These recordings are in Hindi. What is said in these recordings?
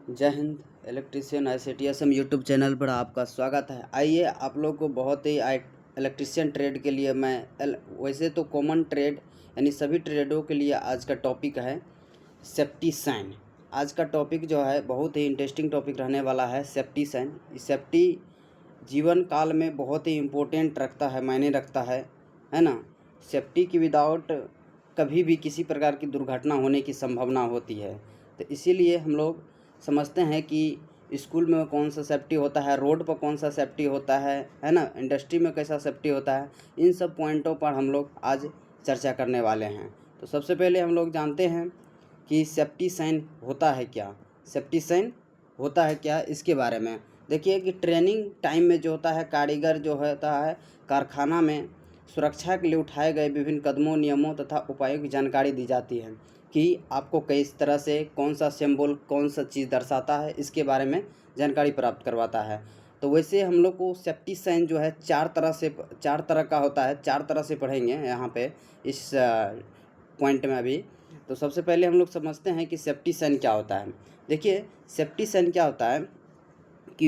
जय Hind. Electrician ICTSM YouTube channel पर आपका स्वागत है। आइए आप लोग को बहुत ही इलेक्ट्रीशियन ट्रेड के लिए वैसे तो कॉमन ट्रेड यानी सभी ट्रेडों के लिए आज का टॉपिक है सेफ्टी साइन। आज का टॉपिक जो है बहुत ही इंटरेस्टिंग टॉपिक रहने वाला है सेफ्टी साइन। सेफ्टी जीवन काल में बहुत ही इम्पोर्टेंट रखता है, मायने रखता है ना। सेफ्टी की विदाउट कभी भी किसी प्रकार की दुर्घटना होने की संभावना होती है। तो इसीलिए हम लोग समझते हैं कि स्कूल में कौन सा सेफ्टी होता है, रोड पर कौन सा सेफ्टी होता है ना, इंडस्ट्री में कैसा सेफ्टी होता है। इन सब पॉइंटों पर हम लोग आज चर्चा करने वाले हैं। तो सबसे पहले हम लोग जानते हैं कि सेफ्टी साइन होता है क्या। सेफ्टी साइन होता है क्या, इसके बारे में देखिए कि ट्रेनिंग टाइम में जो होता है, कारीगर जो होता है कारखाना में सुरक्षा के लिए उठाए गए विभिन्न कदमों, नियमों तथा उपायों की जानकारी दी जाती है कि आपको किस तरह से कौन सा सिंबल कौन सा चीज़ दर्शाता है, इसके बारे में जानकारी प्राप्त करवाता है। तो वैसे हम लोग को सेफ्टी साइन जो है चार तरह का होता है, चार तरह से पढ़ेंगे यहाँ पे इस पॉइंट में अभी। तो सबसे पहले हम लोग समझते हैं कि सेफ्टी साइन क्या होता है। देखिए सेफ्टी साइन क्या होता है कि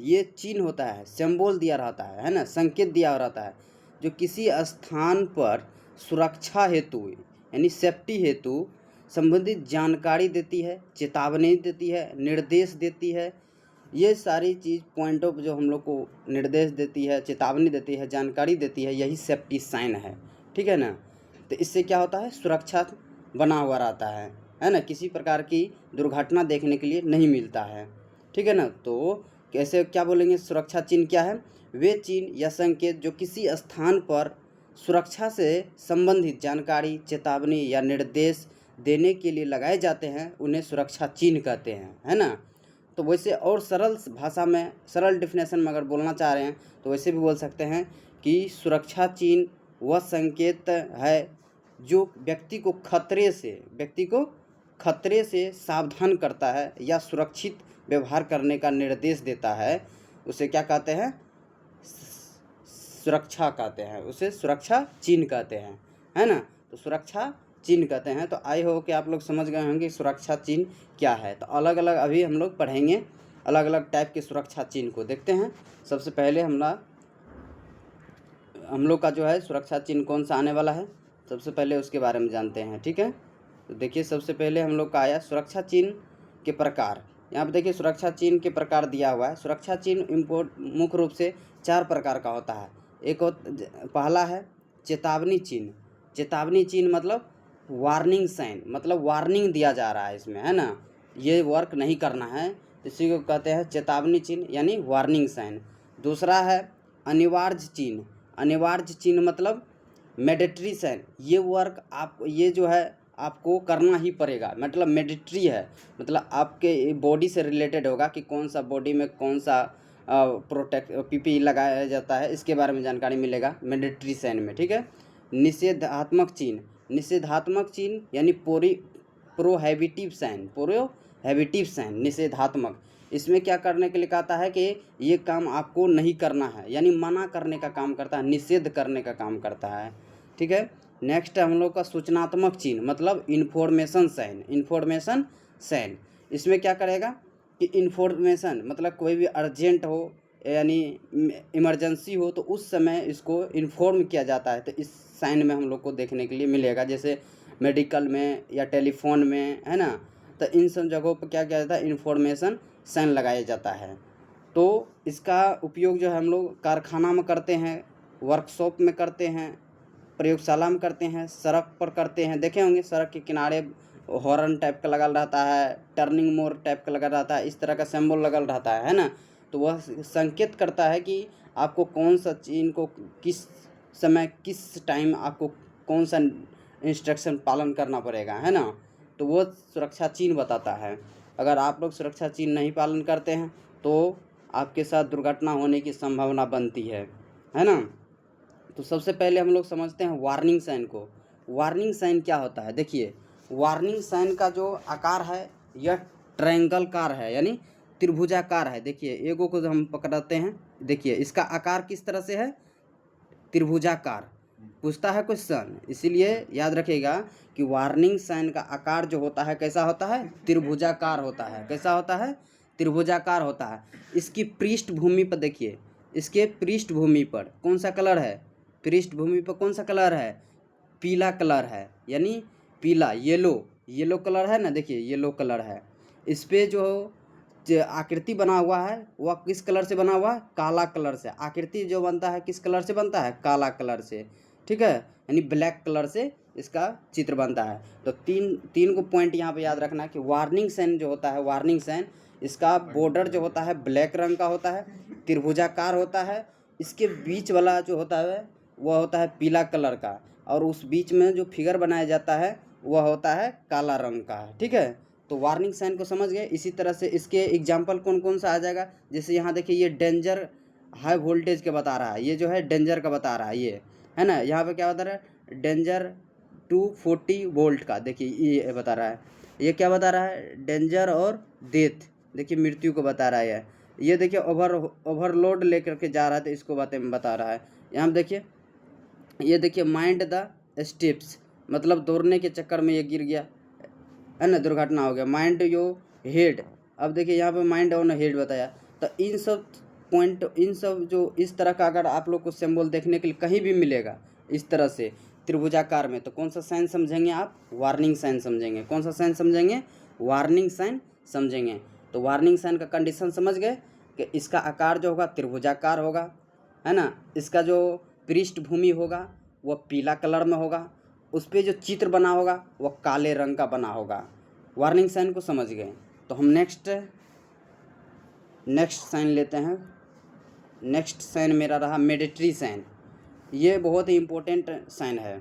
ये चिन्ह होता है, सिंबल दिया रहता है ना, संकेत दिया रहता है जो किसी स्थान पर सुरक्षा हेतु यानी सेफ्टी हेतु संबंधित जानकारी देती है, चेतावनी देती है, निर्देश देती है। ये सारी चीज़ पॉइंटों पर जो हम लोग को निर्देश देती है, चेतावनी देती है, जानकारी देती है, यही सेफ्टी साइन है। ठीक है ना। तो इससे क्या होता है, सुरक्षा बना हुआ रहता है ना, किसी प्रकार की दुर्घटना देखने के लिए नहीं मिलता है। ठीक है ना। तो कैसे क्या बोलेंगे, सुरक्षा चिन्ह क्या है, वे चिन्ह या संकेत जो किसी स्थान पर सुरक्षा से संबंधित जानकारी, चेतावनी या निर्देश देने के लिए लगाए जाते हैं, उन्हें सुरक्षा चिन्ह कहते हैं, है ना। तो वैसे और सरल भाषा में, सरल डिफिनेशन में अगर बोलना चाह रहे हैं तो वैसे भी बोल सकते हैं कि सुरक्षा चिन्ह वह संकेत है जो व्यक्ति को खतरे से सावधान करता है या सुरक्षित व्यवहार करने का निर्देश देता है। उसे क्या कहते हैं, सुरक्षा कहते हैं, उसे सुरक्षा चिन्ह कहते हैं, है ना। तो सुरक्षा चिन्ह कहते हैं। तो आई हो कि आप लोग समझ गए होंगे सुरक्षा चिन्ह क्या है। तो अलग अलग अभी हम लोग पढ़ेंगे, अलग अलग टाइप के सुरक्षा चिन्ह को देखते हैं। सबसे पहले हम लोग का जो है सुरक्षा चिन्ह कौन सा आने वाला है, सबसे पहले उसके बारे में जानते हैं। ठीक है। तो देखिए सबसे पहले हम लोग का आया सुरक्षा चिन्ह के प्रकार। यहाँ पे देखिए सुरक्षा चिन्ह के प्रकार दिया हुआ है। सुरक्षा चिन्ह मुख्य रूप से 4 प्रकार का होता है। पहला है चेतावनी चिन्ह। चेतावनी चिन्ह मतलब वार्निंग साइन, मतलब वार्निंग दिया जा रहा है इसमें, है ना, ये वर्क नहीं करना है, इसी को कहते हैं चेतावनी चिन्ह यानी वार्निंग साइन। दूसरा है अनिवार्य चिन्ह। अनिवार्य चिन्ह मतलब मैंडेटरी साइन, ये वर्क ये जो है आपको करना ही पड़ेगा, मतलब मैंडेटरी है, मतलब आपके बॉडी से रिलेटेड होगा कि कौन सा बॉडी में कौन सा PPE लगाया जाता है, इसके बारे में जानकारी मिलेगा मैंडेटरी साइन में। ठीक है। निषेधात्मक चिन्ह। निषेधात्मक चिन्ह यानी प्रोहिबिटिव साइन, निषेधात्मक। इसमें क्या करने के लिए कहता है कि ये काम आपको नहीं करना है, यानी मना करने का काम करता है, निषेध करने का काम करता है। ठीक है। नेक्स्ट हम लोग का सूचनात्मक चिन्ह मतलब इन्फॉर्मेशन साइन। इसमें क्या करेगा कि इन्फॉर्मेशन मतलब कोई भी अर्जेंट हो यानी इमरजेंसी हो तो उस समय इसको इन्फॉर्म किया जाता है। तो इस साइन में हम लोग को देखने के लिए मिलेगा, जैसे मेडिकल में या टेलीफोन में, है ना। तो इन सब जगहों पर क्या किया जाता है, इन्फॉर्मेशन साइन लगाया जाता है। तो इसका उपयोग जो है हम लोग कारखाना में करते हैं, वर्कशॉप में करते हैं, प्रयोगशाला में करते हैं, सड़क पर करते हैं। देखे होंगे सड़क के किनारे हॉर्न टाइप का लगा रहता है, टर्निंग मोड़ टाइप का लगा रहता है, इस तरह का सिंबल लगा रहता है ना। तो वह संकेत करता है कि आपको कौन सा चीज़ को किस समय किस टाइम आपको कौन सा इंस्ट्रक्शन पालन करना पड़ेगा, है ना। तो वो सुरक्षा चिन्ह बताता है। अगर आप लोग सुरक्षा चिन्ह नहीं पालन करते हैं तो आपके साथ दुर्घटना होने की संभावना बनती है ना। तो सबसे पहले हम लोग समझते हैं वार्निंग साइन को। वार्निंग साइन क्या होता है, देखिए वार्निंग साइन का जो आकार है यह ट्रायंगलकार है यानी त्रिभुजाकार है। देखिए एगो को हम पकड़ते हैं, देखिए इसका आकार किस तरह से है, त्रिभुजाकार। पूछता है क्वेश्चन। इसीलिए याद रखिएगा कि वार्निंग साइन का आकार जो होता है कैसा होता है, त्रिभुजाकार होता है। कैसा होता है, त्रिभुजाकार होता है। इसकी पृष्ठभूमि पर देखिए, इसके पृष्ठभूमि पर कौन सा कलर है, पृष्ठभूमि पर कौन सा कलर है, पीला कलर है, यानी पीला, येलो कलर है ना, देखिए येलो कलर है। इस पे जो आकृति बना हुआ है वह किस कलर से बना हुआ है, काला कलर से। आकृति जो बनता है किस कलर से बनता है, काला कलर से, ठीक है, यानी ब्लैक कलर से इसका चित्र बनता है। तो तीन को पॉइंट यहाँ पे याद रखना कि वार्निंग साइन जो होता है, वार्निंग साइन, इसका बॉर्डर जो होता है ब्लैक रंग का होता है, त्रिभुजाकार होता है। इसके बीच वाला जो होता है वह होता है पीला कलर का, और उस बीच में जो फिगर बनाया जाता है वह होता है काला रंग का, ठीक है। तो वार्निंग साइन को समझ गए। इसी तरह से इसके एग्जाम्पल कौन कौन सा आ जाएगा, जैसे यहाँ देखिए ये डेंजर हाई वोल्टेज के बता रहा है, ये जो है डेंजर का बता रहा है, ये है ना। यहाँ पे क्या बता रहा है, डेंजर 240 वोल्ट का, देखिए ये बता रहा है। ये क्या बता रहा है, डेंजर और डेथ, देखिए मृत्यु को बता रहा है। ये देखिए ओवरलोड लेकर के जा रहा है तो इसको बातें बता रहा है। यहाँ देखिए, ये देखिए माइंड द स्टेप्स, मतलब दौड़ने के चक्कर में ये गिर गया, है ना, दुर्घटना हो गया। माइंड यो हेड, अब देखिए यहाँ पे माइंड ऑन हेड बताया। तो इन सब पॉइंट, इन सब जो इस तरह का अगर आप लोग को सिंबल देखने के लिए कहीं भी मिलेगा इस तरह से त्रिभुजाकार में, तो कौन सा साइन समझेंगे आप, वार्निंग साइन समझेंगे। कौन सा साइन समझेंगे, वार्निंग साइन समझेंगे। तो वार्निंग साइन का कंडीशन समझ गए कि इसका आकार जो होगा त्रिभुजाकार होगा, है ना। इसका जो पृष्ठभूमि होगा वह पीला कलर में होगा, उस पर जो चित्र बना होगा वह काले रंग का बना होगा। वार्निंग साइन को समझ गए। तो हम नेक्स्ट साइन लेते हैं। नेक्स्ट साइन मेरा रहा मिलिट्री साइन। ये बहुत ही इम्पोर्टेंट साइन है।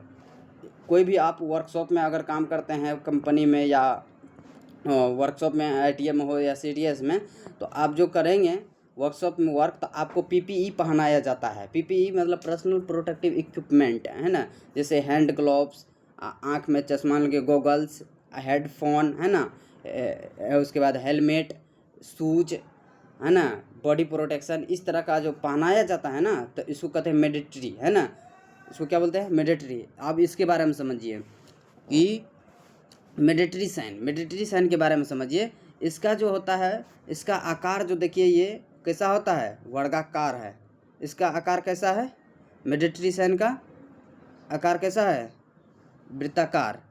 कोई भी आप वर्कशॉप में अगर काम करते हैं कंपनी में, या वर्कशॉप में ITM हो या CDS में, तो आप जो करेंगे वर्कशॉप में वर्क, तो आपको PPE पहनाया जाता है। PPE मतलब पर्सनल प्रोटेक्टिव इक्विपमेंट, है ना, जैसे हैंड ग्लोव्स, आँख में चश्मा लगे गॉगल्स, हेडफोन, है ना, उसके बाद हेलमेट, शूज, है ना, बॉडी प्रोटेक्शन, इस तरह का जो पहनाया जाता है ना, तो इसको कहते हैं मिलिट्री, है ना, इसको क्या बोलते हैं, मिलिट्री। अब इसके बारे में समझिए कि मिलिट्री साइन के बारे में समझिए। इसका जो होता है, इसका आकार जो देखिए ये कैसा होता है, वर्गाकार है। इसका आकार कैसा है, मिलिट्री साइन का आकार कैसा है, वृत्ताकार।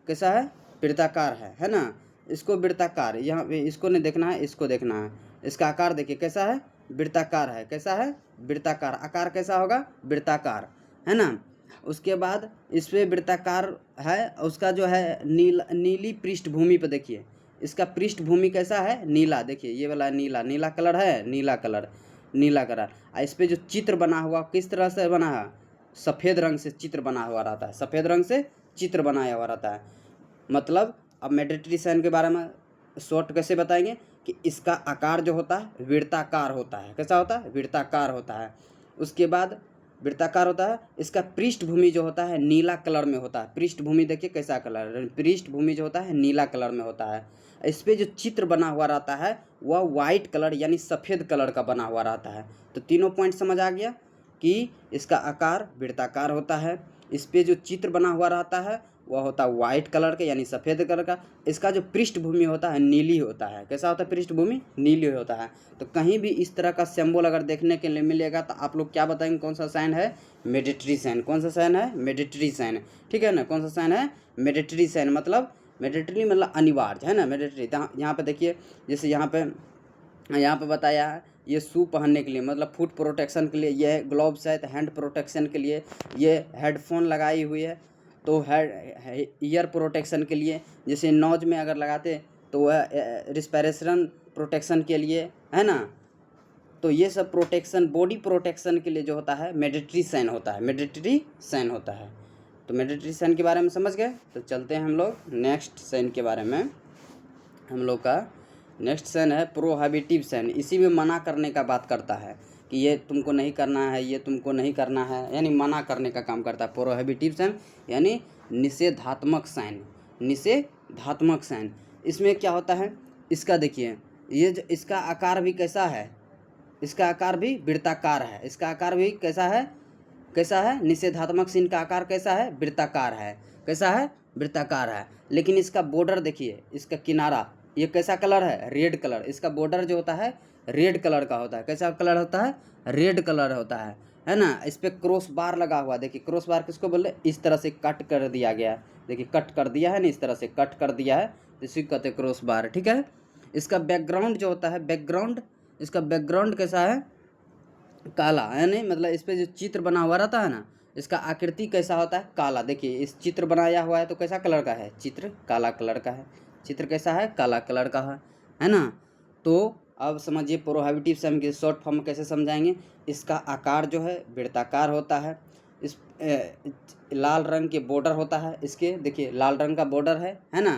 कैसा है, वृत्ताकार है ना। इसको वृत्ताकार, यहाँ पे इसको नहीं देखना है, इसको देखना है। इसका आकार देखिए कैसा है, वृत्ताकार है। कैसा है, वृत्ताकार। आकार कैसा होगा, वृत्ताकार, है ना। उसके बाद इस पे वृत्ताकार है, उसका जो है नीली पृष्ठभूमि पे देखिए, इसका पृष्ठभूमि कैसा है, नीला। देखिए ये वाला नीला कलर है, नीला कलर। और इस पे जो चित्र बना हुआ किस तरह से बना है, सफ़ेद रंग से चित्र बना हुआ रहता है, सफ़ेद रंग से चित्र बनाया हुआ रहता है। मतलब अब मिलिट्री साइन के बारे में शॉर्ट कैसे बताएंगे कि इसका आकार जो होता है वृत्ताकार होता है। कैसा होता है, वृत्ताकार होता है। उसके बाद वृत्ताकार होता है। इसका पृष्ठभूमि जो होता है नीला कलर में होता है। पृष्ठभूमि देखिए कैसा कलर, पृष्ठभूमि जो होता है नीला कलर में होता है। इस पर जो चित्र बना हुआ रहता है वह वाइट कलर यानी सफ़ेद कलर का बना हुआ रहता है। तो तीनों पॉइंट समझ आ गया कि इसका आकार वृत्ताकार होता है, इस पर जो चित्र बना हुआ रहता है वह होता है वाइट कलर का यानी सफ़ेद कलर का। इसका जो पृष्ठभूमि होता है नीली होता है। कैसा होता है, पृष्ठभूमि नीली होता है। तो कहीं भी इस तरह का सिंबल अगर देखने के लिए मिलेगा तो आप लोग क्या बताएंगे, कौन सा साइन है, मिलिट्री साइन। कौन सा साइन है, मिलिट्री साइन, ठीक है ना। कौन सा साइन है, मिलिट्री साइन। मतलब मिलिट्री मतलब अनिवार्य, है ना, मिलिट्री। यहाँ पे देखिए, जैसे यहाँ पे बताया है ये शू पहनने के लिए, मतलब फुट प्रोटेक्शन के लिए, ये ग्लोव्स है, तो हैंड प्रोटेक्शन के लिए ये हेडफोन लगाई हुई है, तो ईयर प्रोटेक्शन के लिए, जैसे नोज में अगर लगाते तो वह रिस्पिरेशन प्रोटेक्शन के लिए, है ना। तो ये सब प्रोटेक्शन, बॉडी प्रोटेक्शन के लिए जो होता है मिलिट्री साइन होता है, मिलिट्री साइन होता है। तो मिलिट्री साइन के बारे में समझ गए। तो चलते हैं हम लोग नेक्स्ट साइन के बारे में। हम लोग का नेक्स्ट साइन है प्रोहिबिटिव साइन। इसी में मना करने का बात करता है कि ये तुमको नहीं करना है, ये तुमको नहीं करना है, यानी मना करने का काम करता है। प्रोहिबिटिव साइन यानी निषेधात्मक साइन, निषेधात्मक साइन। इसमें क्या होता है, इसका देखिए, ये जो इसका आकार भी कैसा है, इसका आकार भी वृत्ताकार है। इसका आकार भी कैसा है, कैसा है, निषेधात्मक चिन्ह का आकार कैसा है, वृत्ताकार है। कैसा है, वृत्ताकार है। लेकिन इसका बॉर्डर देखिए, इसका किनारा ये कैसा कलर है, रेड कलर। इसका बॉर्डर जो होता है रेड कलर का होता है। कैसा कलर होता है, रेड कलर होता है ना। इस पर क्रॉस बार लगा हुआ, देखिए क्रॉस बार किसको बोले, इस तरह से कट कर दिया गया है। देखिए कट कर दिया है ना, इस तरह से कट कर दिया है, इसी को कहते हैं क्रॉस बार। ठीक है। इसका बैकग्राउंड जो होता है, बैकग्राउंड, इसका बैकग्राउंड कैसा है, काला है। नहीं मतलब इस पर जो चित्र बना हुआ रहता है ना, इसका आकृति कैसा होता है, काला। देखिए इस चित्र बनाया हुआ है तो कैसा कलर का है, चित्र काला कलर का है। चित्र कैसा है, काला कलर का है ना। तो अब समझिए प्रोहिबिटिव सम के शॉर्ट फॉर्म कैसे समझाएंगे। इसका आकार जो है वृत्ताकार होता है। इस लाल रंग के बॉर्डर होता है इसके, देखिए लाल रंग का बॉर्डर है ना।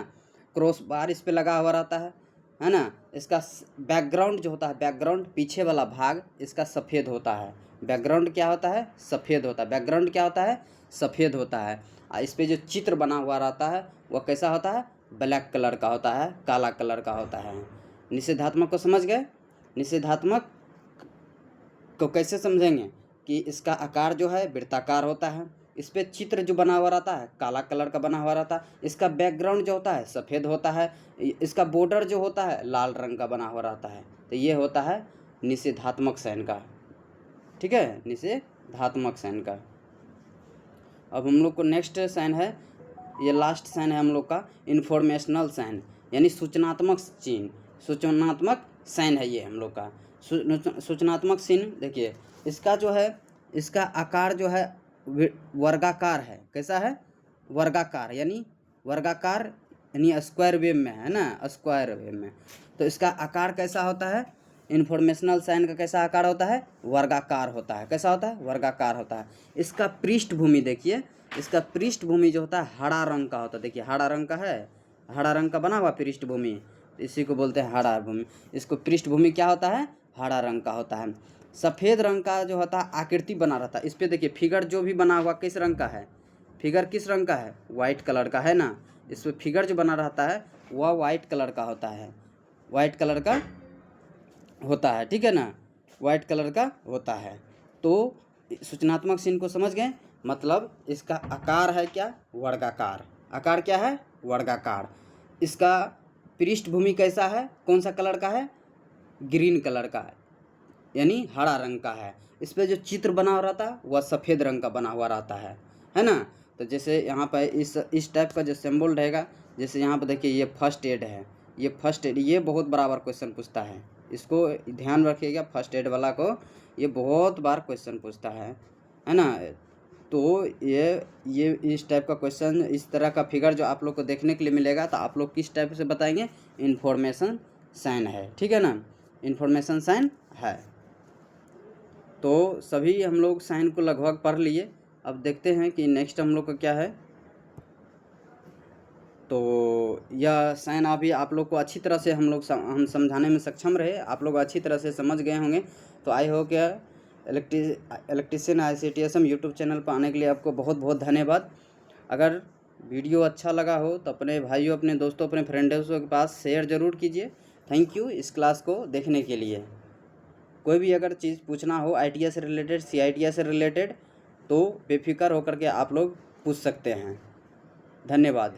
क्रॉस बार इस पे लगा हुआ रहता है ना। इसका बैकग्राउंड जो होता है, बैकग्राउंड पीछे वाला भाग इसका सफ़ेद होता है। बैकग्राउंड क्या होता है, सफ़ेद होता है। बैकग्राउंड क्या होता है, सफ़ेद होता है। इस पे जो चित्र बना हुआ रहता है वह कैसा होता है, ब्लैक कलर का होता है, काला कलर का होता है। निषेधात्मक को समझ गए। निषेधात्मक को कैसे समझेंगे कि इसका आकार जो है वृत्ताकार होता है। इस पे चित्र जो बना हुआ रहता है काला कलर का बना हुआ रहता है। इसका बैकग्राउंड जो होता है सफ़ेद होता है। इसका बॉर्डर जो होता है लाल रंग का बना हुआ रहता है। तो ये होता है निषेधात्मक साइन का। ठीक है, निषेधात्मक साइन का। अब हम लोग को नेक्स्ट साइन है, ये लास्ट साइन है हम लोग का, इन्फॉर्मेशनल साइन, यानी सूचनात्मक चिन्ह। सूचनात्मक साइन है ये हम लोग का। सूचनात्मक चिन्ह देखिए, इसका जो है, इसका आकार जो है वर्गाकार है। कैसा है, वर्गाकार, यानी वर्गाकार यानी स्क्वायर वेव में है ना, स्क्वायर वेव में। तो इसका आकार कैसा होता है, इन्फॉर्मेशनल साइन का कैसा आकार होता है, वर्गाकार होता है। कैसा होता है, वर्गाकार होता है। इसका पृष्ठभूमि देखिए, इसका पृष्ठभूमि जो होता है हरा रंग का होता है। देखिए हरा रंग का है, हरा रंग का बना हुआ पृष्ठभूमि, इसी को बोलते हैं हरा भूमि। इसको पृष्ठभूमि क्या होता है, हरा रंग का होता है। सफ़ेद रंग का जो होता है आकृति बना रहता है। इस पर देखिए फिगर जो भी बना हुआ किस रंग का है, फिगर किस रंग का है, वाइट कलर का है ना। इस पर फिगर जो बना रहता है वह वाइट कलर का होता है, वाइट कलर का होता है। ठीक है ना, वाइट कलर का होता है। तो सूचनात्मक चिन्ह को समझ गए। मतलब इसका आकार है क्या, वर्गाकार। आकार क्या है, वर्गाकार। इसका पृष्ठभूमि कैसा है, कौन सा कलर का है, ग्रीन कलर का है, यानी हरा रंग का है। इस पर जो चित्र बना हुआ रहता है वह सफ़ेद रंग का बना हुआ रहता है ना। तो जैसे यहाँ पर इस टाइप का जो सिंबल रहेगा, जैसे यहाँ पर देखिए ये फर्स्ट एड है, ये फर्स्ट एड, ये बहुत बराबर क्वेश्चन पूछता है। इसको ध्यान रखिएगा, फर्स्ट एड वाला को ये बहुत बार क्वेश्चन पूछता है ना। तो ये इस टाइप का क्वेश्चन, इस तरह का फिगर जो आप लोग को देखने के लिए मिलेगा तो आप लोग किस टाइप से बताएंगे, इन्फॉर्मेशन साइन है। ठीक है ना, इन्फॉर्मेशन साइन है। तो सभी हम लोग साइन को लगभग पढ़ लिए। अब देखते हैं कि नेक्स्ट हम लोग का क्या है। तो यह साइन अभी आप लोग को अच्छी तरह से हम समझाने में सक्षम रहे, आप लोग अच्छी तरह से समझ गए होंगे। तो आई हो क्या इलेक्ट्रीशियन ICTSM यूट्यूब चैनल पर आने के लिए आपको बहुत बहुत धन्यवाद। अगर वीडियो अच्छा लगा हो तो अपने भाइयों, अपने दोस्तों, अपने फ्रेंड्स के पास शेयर ज़रूर कीजिए। थैंक यू इस क्लास को देखने के लिए। कोई भी अगर चीज़ पूछना हो ITS से रिलेटेड, CITS से रिलेटेड, तो बेफिक्र होकर के आप लोग पूछ सकते हैं। धन्यवाद।